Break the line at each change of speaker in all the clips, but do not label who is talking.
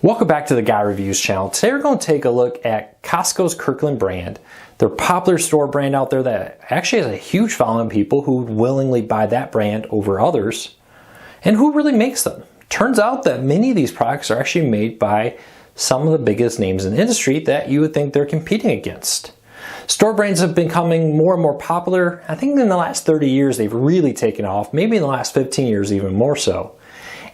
Welcome back to the Guy Reviews channel. Today we're going to take a look at Costco's Kirkland brand. They're a popular store brand out there that actually has a huge following of people who would willingly buy that brand over others. And who really makes them? Turns out that many of these products are actually made by some of the biggest names in the industry that you would think they're competing against. Store brands have been becoming more and more popular. I think in the last 30 years they've really taken off, maybe in the last 15 years even more so.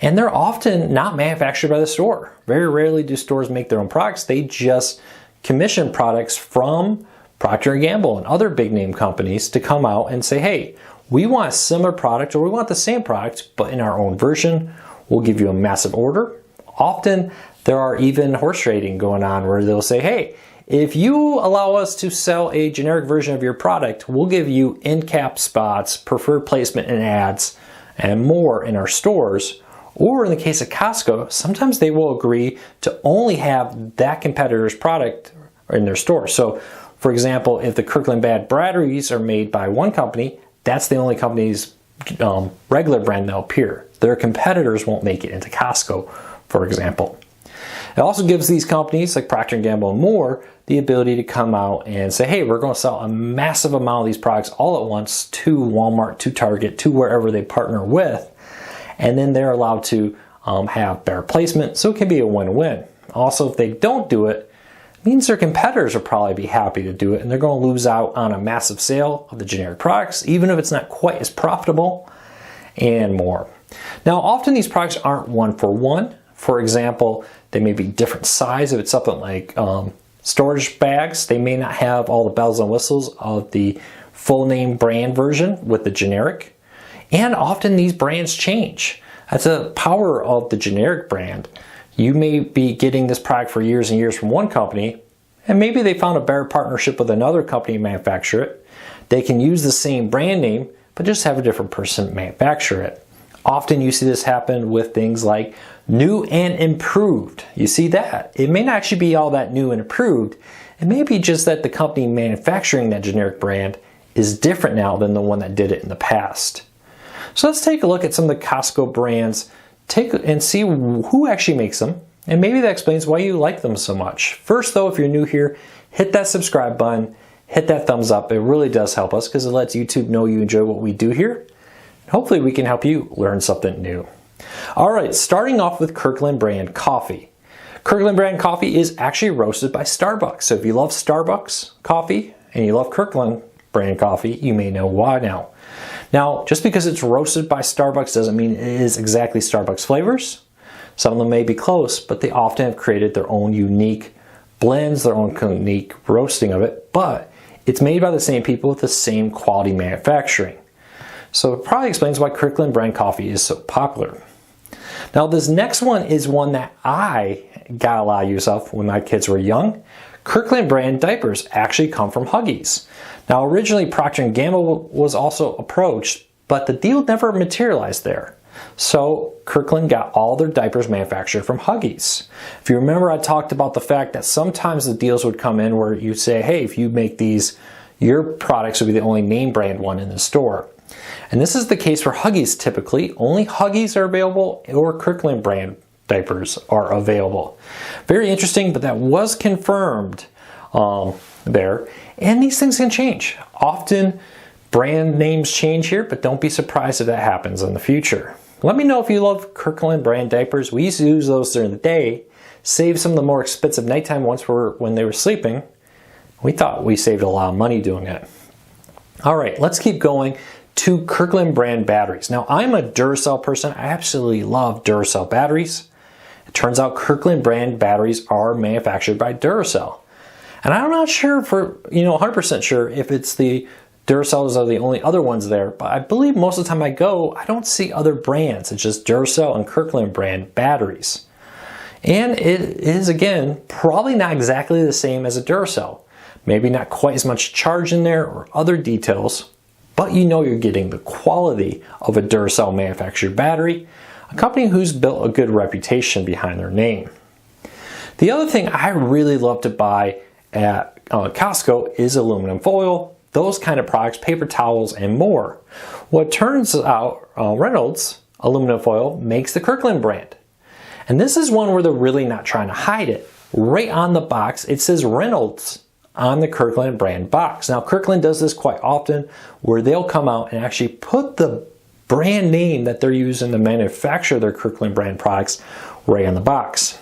And they're often not manufactured by the store. Very rarely do stores make their own products. They just commission products from Procter & Gamble and other big name companies to come out and say, hey, we want a similar product or we want the same product, but in our own version. We'll give you a massive order. Often there are even horse trading going on where they'll say, hey, if you allow us to sell a generic version of your product, we'll give you end cap spots, preferred placement in ads, and more in our stores. Or in the case of Costco, sometimes they will agree to only have that competitor's product in their store. So, for example, if the Kirkland batteries are made by one company, that's the only company's regular brand they'll appear. Their competitors won't make it into Costco, for example. It also gives these companies like Procter & Gamble and more the ability to come out and say, hey, we're going to sell a massive amount of these products all at once to Walmart, to Target, to wherever they partner with. And then they're allowed to have better placement, so it can be a win-win. Also, if they don't do it, it means their competitors will probably be happy to do it, and they're going to lose out on a massive sale of the generic products, even if it's not quite as profitable, and more. Now, often these products aren't one for one. For example, they may be different size. If it's something like storage bags, they may not have all the bells and whistles of the full name brand version with the generic. And often these brands change. That's the power of the generic brand. You may be getting this product for years and years from one company, and maybe they found a better partnership with another company to manufacture it. They can use the same brand name, but just have a different person manufacture it. Often you see this happen with things like new and improved. You see that. It may not actually be all that new and improved. It may be just that the company manufacturing that generic brand is different now than the one that did it in the past. So let's take a look at some of the Costco brands, and see who actually makes them, and maybe that explains why you like them so much. First though, if you're new here, hit that subscribe button, hit that thumbs up. It really does help us because it lets YouTube know you enjoy what we do here. Hopefully we can help you learn something new. Alright, starting off with Kirkland brand coffee. Kirkland brand coffee is actually roasted by Starbucks. So if you love Starbucks coffee and you love Kirkland brand coffee, you may know why now. Now, just because it's roasted by Starbucks doesn't mean it is exactly Starbucks flavors. Some of them may be close, but they often have created their own unique blends, their own unique roasting of it, but it's made by the same people with the same quality manufacturing. So it probably explains why Kirkland brand coffee is so popular. Now, this next one is one that I got a lot of use of when my kids were young. Kirkland brand diapers actually come from Huggies. Now, originally Procter & Gamble was also approached, but the deal never materialized there. So Kirkland got all their diapers manufactured from Huggies. If you remember, I talked about the fact that sometimes the deals would come in where you'd say, hey, if you make these, your products would be the only name brand one in the store. And this is the case for Huggies typically. Only Huggies are available or Kirkland brand diapers are available. Very interesting, but that was confirmed there. And these things can change. Often brand names change here, but don't be surprised if that happens in the future. Let me know if you love Kirkland brand diapers. We used to use those during the day, save some of the more expensive nighttime ones for when they were sleeping. We thought we saved a lot of money doing it. All right, let's keep going to Kirkland brand batteries. Now, I'm a Duracell person. I absolutely love Duracell batteries. It turns out Kirkland brand batteries are manufactured by Duracell. And I'm not sure 100% sure if it's the Duracells are the only other ones there, but I believe most of the time I go, I don't see other brands. It's just Duracell and Kirkland brand batteries. And it is, again, probably not exactly the same as a Duracell. Maybe not quite as much charge in there or other details, but you know you're getting the quality of a Duracell manufactured battery, a company who's built a good reputation behind their name. The other thing I really love to buy at Costco is aluminum foil, those kind of products, paper towels, and more. What turns out, Reynolds aluminum foil makes the Kirkland brand. And this is one where they're really not trying to hide it. Right on the box, it says Reynolds on the Kirkland brand box. Now, Kirkland does this quite often where they'll come out and actually put the brand name that they're using to manufacture their Kirkland brand products right on the box.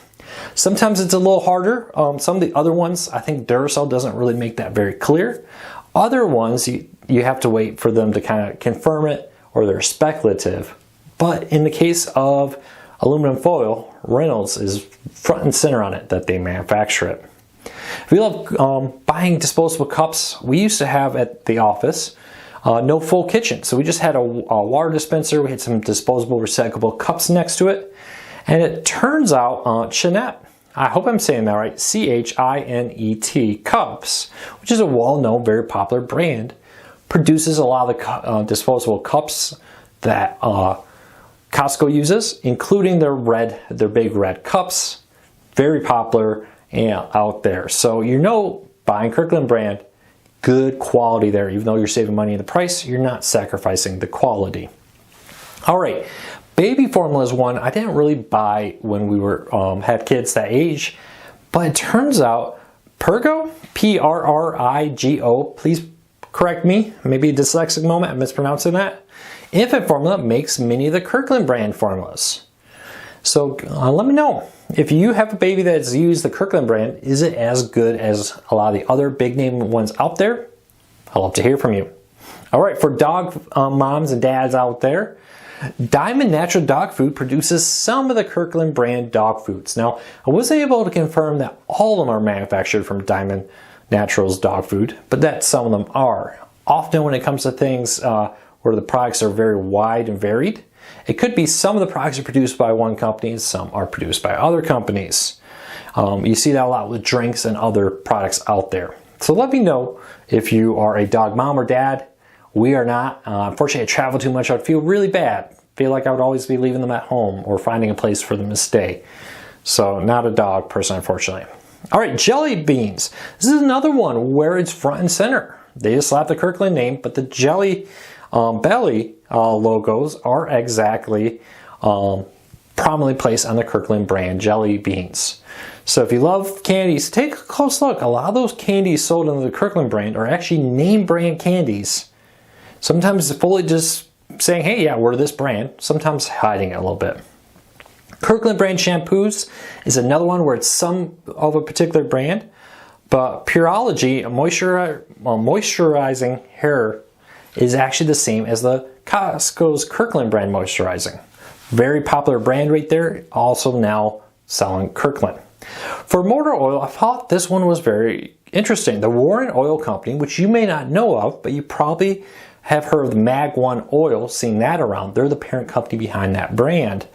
Sometimes it's a little harder. Some of the other ones, I think Duracell doesn't really make that very clear. Other ones, you have to wait for them to kind of confirm it, or they're speculative. But in the case of aluminum foil, Reynolds is front and center on it that they manufacture it. If you love buying disposable cups, we used to have at the office no full kitchen. So we just had a water dispenser. We had some disposable recyclable cups next to it. And it turns out Chinet, I hope I'm saying that right, Chinet cups, which is a well-known, very popular brand, produces a lot of the disposable cups that Costco uses, including their big red cups. Very popular out there. So buying Kirkland brand, good quality there. Even though you're saving money in the price, you're not sacrificing the quality. All right, baby formula is one I didn't really buy when we had kids that age, but it turns out Prrigo, P-R-R-I-G-O, please correct me, maybe a dyslexic moment, I'm mispronouncing that. Infant formula makes many of the Kirkland brand formulas. So let me know, if you have a baby that's used the Kirkland brand, is it as good as a lot of the other big name ones out there? I'd love to hear from you. All right, for dog moms and dads out there, Diamond Natural Dog Food produces some of the Kirkland brand dog foods. Now, I wasn't able to confirm that all of them are manufactured from Diamond Natural's dog food, but that some of them are. Often when it comes to things where the products are very wide and varied, it could be some of the products are produced by one company and some are produced by other companies. You see that a lot with drinks and other products out there. So let me know if you are a dog mom or dad. We are not. Unfortunately, I travel too much. I'd feel really bad. Feel like I would always be leaving them at home or finding a place for them to stay. So not a dog person, unfortunately. All right, jelly beans. This is another one where it's front and center. They just slap the Kirkland name, but the jelly belly logos are exactly prominently placed on the Kirkland brand jelly beans. So if you love candies, take a close look. A lot of those candies sold under the Kirkland brand are actually name brand candies. Sometimes fully just saying, hey, yeah, we're this brand. Sometimes hiding it a little bit. Kirkland brand shampoos is another one where it's some of a particular brand, but Pureology, moisturizing hair, is actually the same as the Costco's Kirkland brand moisturizing. Very popular brand right there, also now selling Kirkland. For motor oil, I thought this one was very interesting. The Warren Oil Company, which you may not know of, but you probably have heard of the Mag 1 oil, seen that around. They're the parent company behind that brand.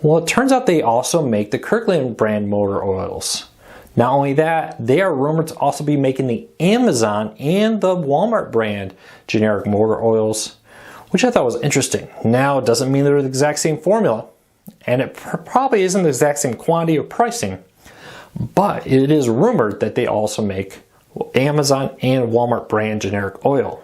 Well, it turns out they also make the Kirkland brand motor oils. Not only that, they are rumored to also be making the Amazon and the Walmart brand generic motor oils, which I thought was interesting. Now, it doesn't mean they're the exact same formula, and it probably isn't the exact same quantity or pricing, but it is rumored that they also make Amazon and Walmart brand generic oil.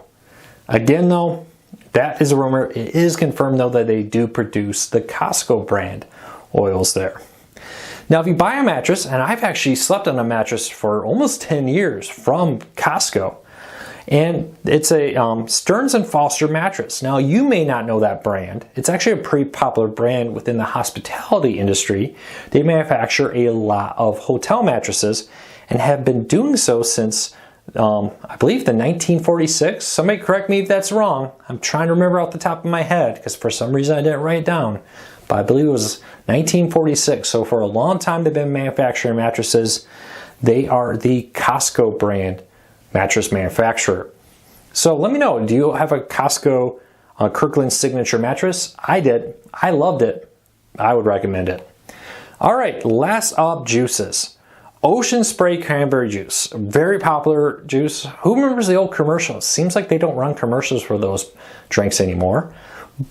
Again, though, that is a rumor. It is confirmed, though, that they do produce the Costco brand oils there. Now, if you buy a mattress, and I've actually slept on a mattress for almost 10 years from Costco, and it's a Stearns & Foster mattress. Now, you may not know that brand. It's actually a pretty popular brand within the hospitality industry. They manufacture a lot of hotel mattresses and have been doing so since, I believe, the 1946. Somebody correct me if that's wrong. I'm trying to remember off the top of my head because for some reason I didn't write it down. But I believe it was 1946. So for a long time they've been manufacturing mattresses. They are the Costco brand mattress manufacturer. So let me know, do you have a Costco Kirkland signature mattress? I did. I loved it. I would recommend it. All right, last up, juices. Ocean Spray Cranberry Juice, very popular juice. Who remembers the old commercials? Seems like they don't run commercials for those drinks anymore,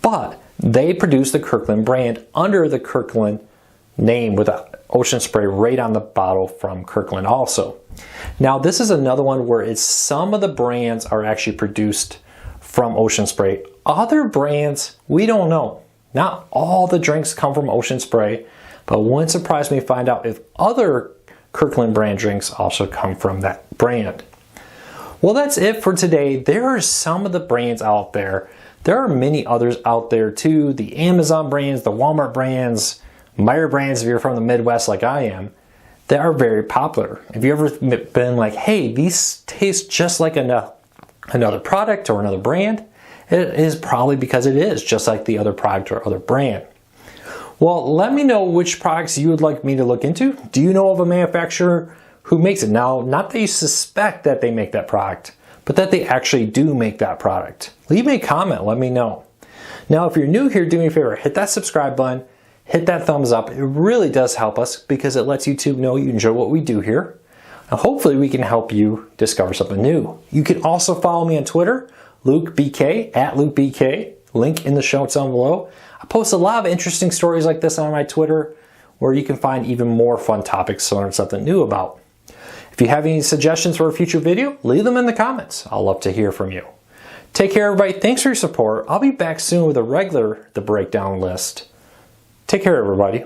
but they produce the Kirkland brand under the Kirkland name with Ocean Spray right on the bottle from Kirkland also. Now, this is another one where it's some of the brands are actually produced from Ocean Spray. Other brands, we don't know. Not all the drinks come from Ocean Spray, but wouldn't surprise me to find out if other Kirkland brand drinks also come from that brand. Well, that's it for today. There are some of the brands out there. There are many others out there too. The Amazon brands, the Walmart brands, Meijer brands if you're from the Midwest like I am, that are very popular. Have you ever been like, hey, these taste just like another product or another brand? It is probably because it is just like the other product or other brand. Well, let me know which products you would like me to look into. Do you know of a manufacturer who makes it? Now, not that you suspect that they make that product, but that they actually do make that product. Leave me a comment, let me know. Now, if you're new here, do me a favor, hit that subscribe button, hit that thumbs up. It really does help us because it lets YouTube know you enjoy what we do here. And hopefully we can help you discover something new. You can also follow me on Twitter, LukeBK, @LukeBK, link in the show notes down below. I post a lot of interesting stories like this on my Twitter where you can find even more fun topics to learn something new about. If you have any suggestions for a future video, leave them in the comments. I'll love to hear from you. Take care, everybody. Thanks for your support. I'll be back soon with the Breakdown list. Take care, everybody.